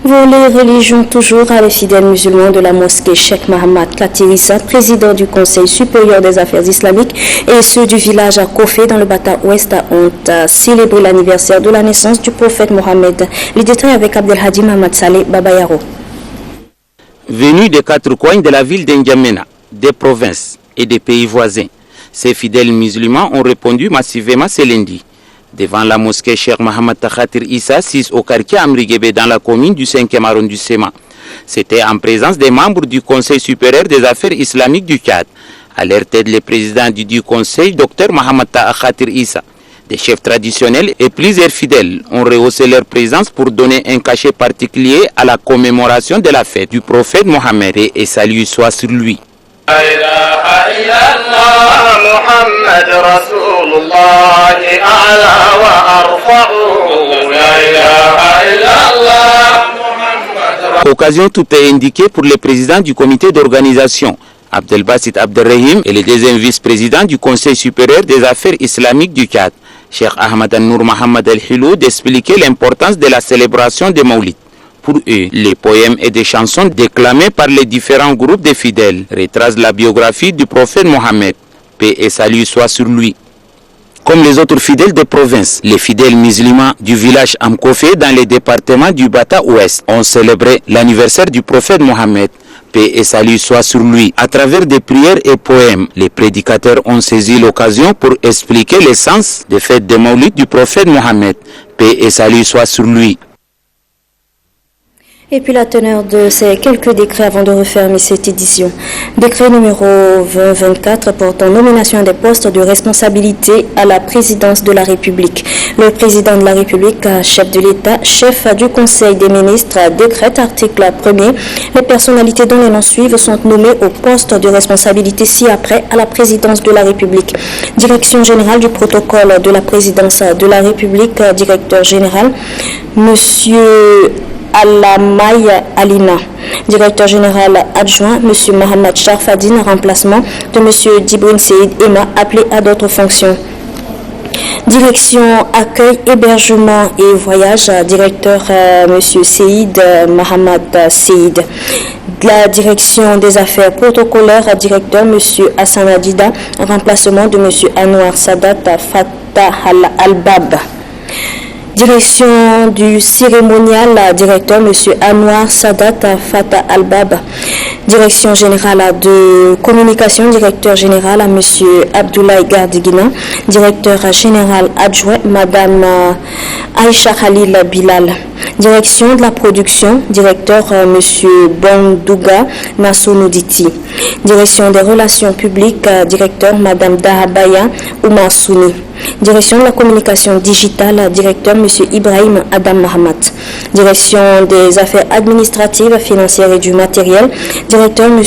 Volet religion toujours à les fidèles musulmans de la mosquée Cheikh Mohammed Katirissa, président du Conseil supérieur des affaires islamiques, et ceux du village à Kofé dans le Bata Ouest ont célébré l'anniversaire de la naissance du prophète Mohammed. Les détails avec Abdelhadi Mohamed Saleh Babayaro. Venus des quatre coins de la ville d'Ndiamena, des provinces et des pays voisins, ces fidèles musulmans ont répondu massivement ce lundi devant la mosquée Cheikh Mohammed Khatir Issa, 6 au quartier Amriguébé dans la commune du 5e arrondissement. C'était en présence des membres du Conseil supérieur des affaires islamiques du Tchad. À leur tête, le président du Conseil, Dr Mohammed Khatir Issa. Des chefs traditionnels et plusieurs fidèles ont rehaussé leur présence pour donner un cachet particulier à la commémoration de la fête du prophète Mohammed et salut soit sur lui. Occasion tout est indiqué pour le président du comité d'organisation, Abdelbasit Abdelrahim, et le deuxième vice-président du Conseil supérieur des affaires islamiques du Tchad, Cheikh Ahmad Nour Mohamed El-Hilou, d'expliquer l'importance de la célébration des Maoulids. Pour eux, les poèmes et des chansons déclamés par les différents groupes de fidèles retracent la biographie du prophète Mohammed, paix et salut soit sur lui. Comme les autres fidèles des provinces, les fidèles musulmans du village Amkofé dans le département du Bata Ouest ont célébré l'anniversaire du prophète Mohammed, paix et salut soit sur lui. À travers des prières et poèmes, les prédicateurs ont saisi l'occasion pour expliquer le sens des fêtes de Maoulids du prophète Mohammed, paix et salut soit sur lui. Et puis la teneur de ces quelques décrets avant de refermer cette édition. Décret numéro 2024 portant nomination à des postes de responsabilité à la présidence de la République. Le président de la République, chef de l'État, chef du Conseil des ministres, décrète article 1er. Les personnalités dont les noms suivent sont nommées au poste de responsabilité ci-après à la présidence de la République. Direction générale du protocole de la présidence de la République, directeur général, monsieur Alamaï Alina. Directeur général adjoint, M. Mohamed Sharfadine, remplacement de M. Djibril Seyd Emma, appelé à d'autres fonctions. Direction accueil, hébergement et voyage, directeur M. Seyd Mohamed Seyd. La direction des affaires protocolaires, directeur M. Hassan Adida, remplacement de M. Anwar Sadat Fatah Al-Albab. Direction du cérémonial, directeur M. Anwar Sadat Fatah Al-Bab. Direction générale de communication, directeur général M. Abdoulaye Gardigina. Directeur général adjoint Mme Aïcha Khalil Bilal. Direction de la production, directeur M. Bondouga Nassonouditi. Direction des relations publiques, directeur Mme Dahabaya Oumassouni. Direction de la communication digitale, directeur M. M. Ibrahim Adam Mahamat. Direction des affaires administratives, financières et du matériel, directeur M.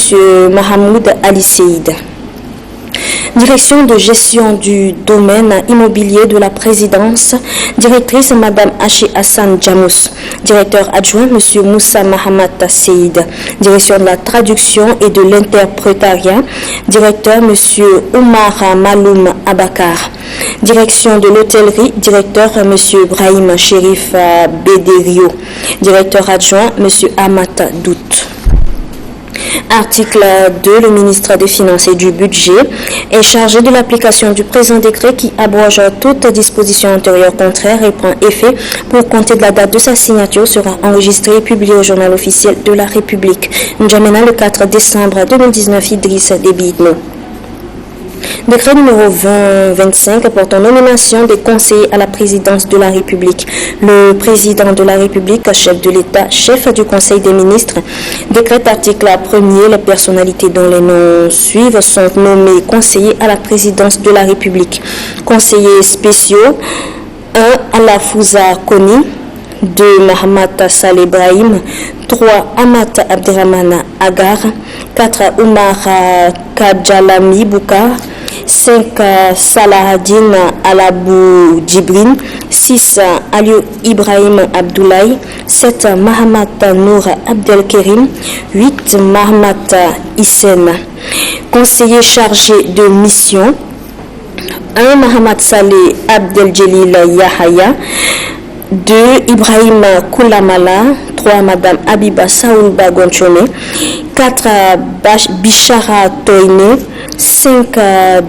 Mahamoud Ali Seïd. Direction de gestion du domaine immobilier de la présidence, directrice Mme Hachi Hassan Djamous, directeur adjoint M. Moussa Mahamat Seïd, direction de la traduction et de l'interprétariat, directeur M. Oumar Maloum Abakar, direction de l'hôtellerie, directeur M. Ibrahim Chérif Béderio, directeur adjoint M. Amat Dout. Article 2. Le ministre des Finances et du Budget est chargé de l'application du présent décret qui abroge toute disposition antérieure contraire et prend effet pour compter de la date de sa signature sera enregistré et publié au journal officiel de la République. N'Djamena le 4 décembre 2019, Idriss Déby Itno. Décret numéro 2025 portant nomination des conseillers à la présidence de la République. Le président de la République, chef de l'État, chef du Conseil des ministres, décrète article 1er, les personnalités dont les noms suivent sont nommés conseillers à la présidence de la République. Conseillers spéciaux 1. Alafouza Koni, 2. Mahamat Saleh Brahim, 3. Amat Abderrahman Agar, 4. Oumar Kadjalami Boukar, 5. Salahadine Alabou Djibrin, 6. Aliou Ibrahim Abdoulaye, 7. Mahamat Nour Abdelkerim, 8. Mahamat Hissène. Conseiller chargé de mission 1. Mahamat Saleh Abdeljelil Yahaya, 2. Ibrahim Koulamala, 3. Madame Abiba Saoul Bagonchone, 4. Bishara Toine, 5.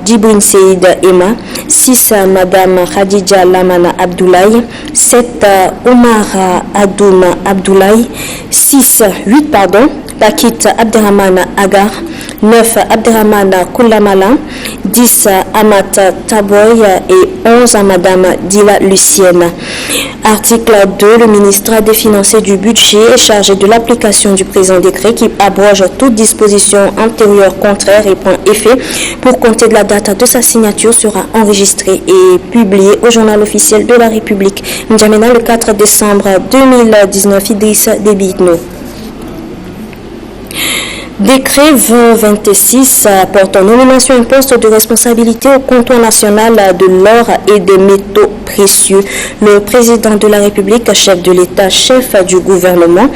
Djibrine Seïd Emma, 6. Madame Khadija Lamana Abdoulaye, 7. Omar Adoum Abdoulaye, 8 Bakit Abderrahman Agar, 9. Abderrahman Koulamala, 10. Amat Taboy et 11. Madame Dila Lucienne. Article 2. Le ministre des Finances et du Budget est chargé de l'application du présent décret qui abroge toute disposition antérieure contraire et prend effet pour compter de la date de sa signature sera enregistré et publié au journal officiel de la République. N'Djamena le 4 décembre 2019, Idriss Déby Itno. Décret 2026 portant nomination et poste de responsabilité au comptoir national de l'or et des métaux précieux. Le président de la République, chef de l'État, chef du gouvernement,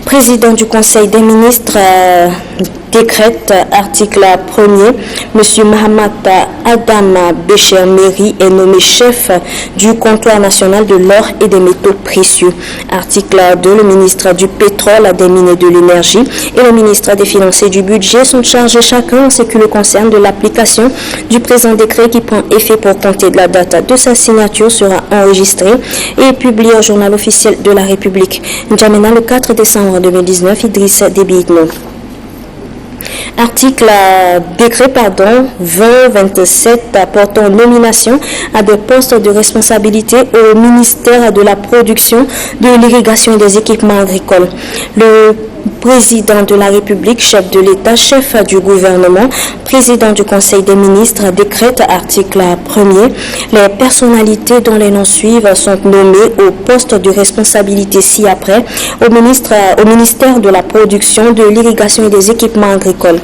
président du Conseil des ministres, décrète article 1er, M. Mahamat Adam Bécher Méry est nommé chef du comptoir national de l'or et des métaux précieux. Article 2, le ministre du pétrole, des mines et de l'énergie et le ministre des Finances et du Budget sont chargés chacun en ce qui le concerne de l'application du présent décret qui prend effet pour compter de la date de sa signature sera enregistré et publié au journal officiel de la République. N'Djamena le 4 décembre 2019, Idriss Déby Itno. Décret 2027 portant nomination à des postes de responsabilité au ministère de la production, de l'irrigation et des équipements agricoles. Le président de la République, chef de l'État, chef du gouvernement, président du Conseil des ministres, décrète article 1er. Les personnalités dont les noms suivent sont nommées au poste de responsabilité ci-après au ministère de la production, de l'irrigation et des équipements agricoles.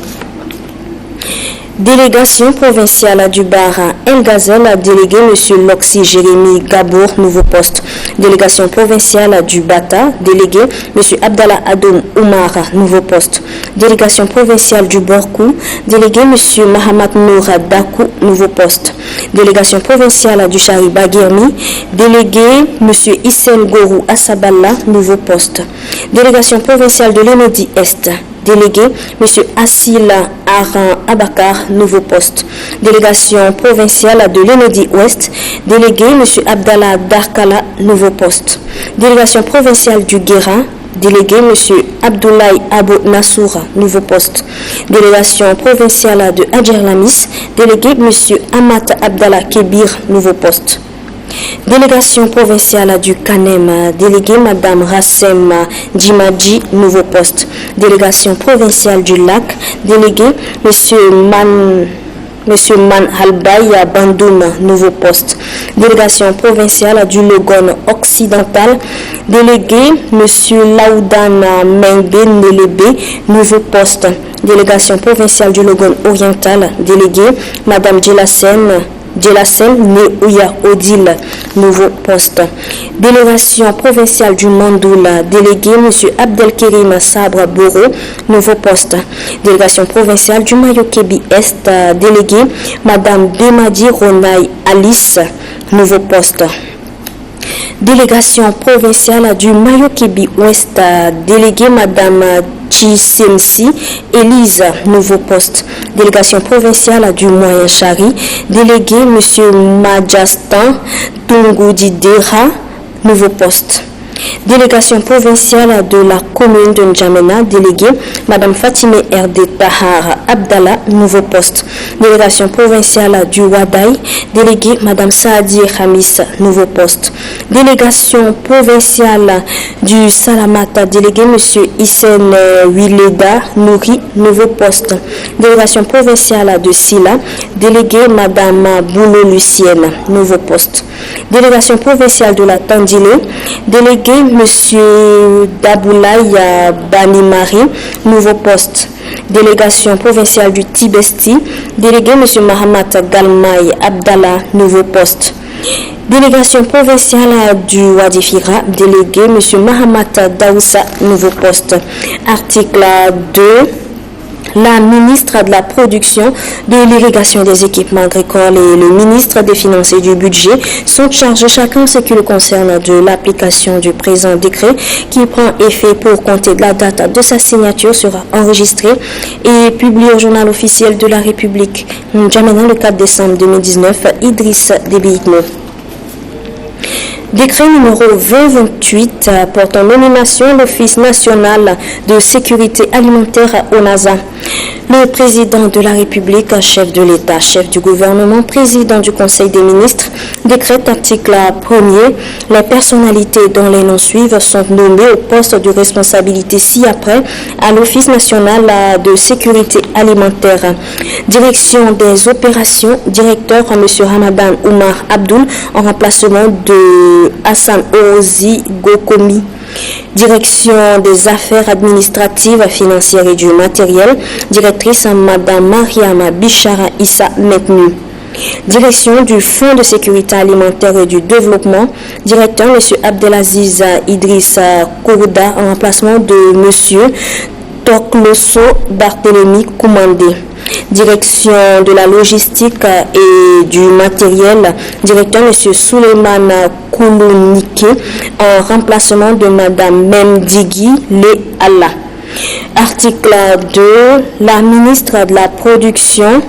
Délégation provinciale du Bar El Gazel, délégué M. Loxy Jérémy Gabour, nouveau poste. Délégation provinciale du Bata, délégué M. Abdallah Adoum Oumar, nouveau poste. Délégation provinciale du Borkou, délégué M. Mahamat Noura Dakou, nouveau poste. Délégation provinciale du Chariba Guirmi, délégué M. Hissène Gorou Assaballa, nouveau poste. Délégation provinciale de l'Énédi Est, délégué M. Assila Aran Abakar, nouveau poste. Délégation provinciale de l'Énédi Ouest, délégué M. Abdallah Darkala, nouveau poste. Délégation provinciale du Guérin, délégué M. Abdoulaye Abou Nassoura, nouveau poste. Délégation provinciale de Adjer Lamis, délégué M. Amat Abdallah Kébir, nouveau poste. Délégation provinciale du Kanem, délégué Mme Rassem Djimadji, nouveau poste. Délégation provinciale du Lac, délégué M. M. Man Halbay Bandoum, nouveau poste. Délégation provinciale du Logone occidental, délégué M. Laoudan Mengue Nelebe, nouveau poste. Délégation provinciale du Logone oriental, délégué Mme Djelassen Néouya Odile, nouveau poste. Délégation provinciale du Mandoula, délégué M. Abdelkerim Sabre Boro, nouveau poste. Délégation provinciale du Mayokebi Est, délégué Mme Bemadi Ronay Alice, nouveau poste. Délégation provinciale du Mayokebi Ouest, délégué Mme Chisensi Élise, nouveau poste. Délégation provinciale du Moyen Chari, délégué M. Majastan Tungoudi Dera, nouveau poste. Délégation provinciale de la commune de N'Djamena, délégué Mme Fatime Erde Tahar Abdallah, nouveau poste. Délégation provinciale du Wadaï, délégué Mme Saadi Khamis, nouveau poste. Délégation provinciale du Salamata, délégué M. Hissène Wileda Nouri, nouveau poste. Délégation provinciale de Silla, délégué Mme Boulot Lucienne, nouveau poste. Délégation provinciale de la Tandilé, délégué M. Daboulaye Banimari, nouveau poste. Délégation provinciale du Tibesti, délégué M. Mahamat Galmaï Abdallah, nouveau poste. Délégation provinciale du Wadifira, délégué M. Mahamat Daoussa, nouveau poste. Article 2. La ministre de la Production, de l'Irrigation des équipements agricoles et le ministre des Finances et du Budget sont chargés chacun ce qui le concerne de l'application du présent décret qui prend effet pour compter de la date de sa signature sera enregistré et publié au journal officiel de la République. N'Djamena, le 4 décembre 2019, Idriss Déby Itno. Décret numéro 2028 portant nomination à l'Office national de sécurité alimentaire au NASA. Le président de la République, chef de l'État, chef du gouvernement, président du Conseil des ministres, décrète article 1er. Les personnalités dont les noms suivent sont nommées au poste de responsabilité ci-après à l'Office national de sécurité alimentaire. Direction des opérations, directeur M. Ramadan Oumar Abdoul en remplacement de Hassan Orozi Gokomi. Direction des affaires administratives, financières et du matériel, directrice Mme Mariama Bichara Issa Metnu. Direction du Fonds de sécurité alimentaire et du développement, directeur M. Abdelaziz Idriss Kourouda en remplacement de M. Tokloso Barthélémy Koumandé. Direction de la logistique et du matériel, directeur M. Souleymane Koulounike en remplacement de Mme Memdigui Le Allah. Article 2. La ministre de la Production,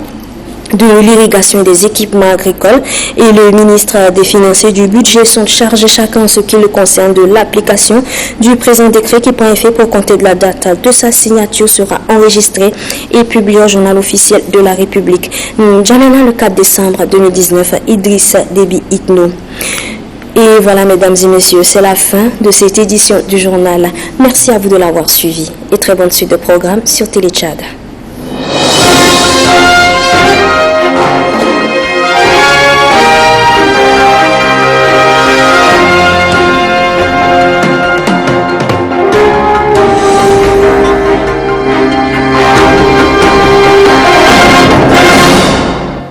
de l'Irrigation des équipements agricoles et le ministre des Finances et du Budget sont chargés chacun ce qui le concerne de l'application du présent décret qui prend effet pour compter de la date de sa signature sera enregistré et publié au journal officiel de la République. N'Djamena, le 4 décembre 2019, Idriss Déby Itno. Et voilà, mesdames et messieurs, c'est la fin de cette édition du journal. Merci à vous de l'avoir suivi et très bonne suite de programme sur Télé Tchad.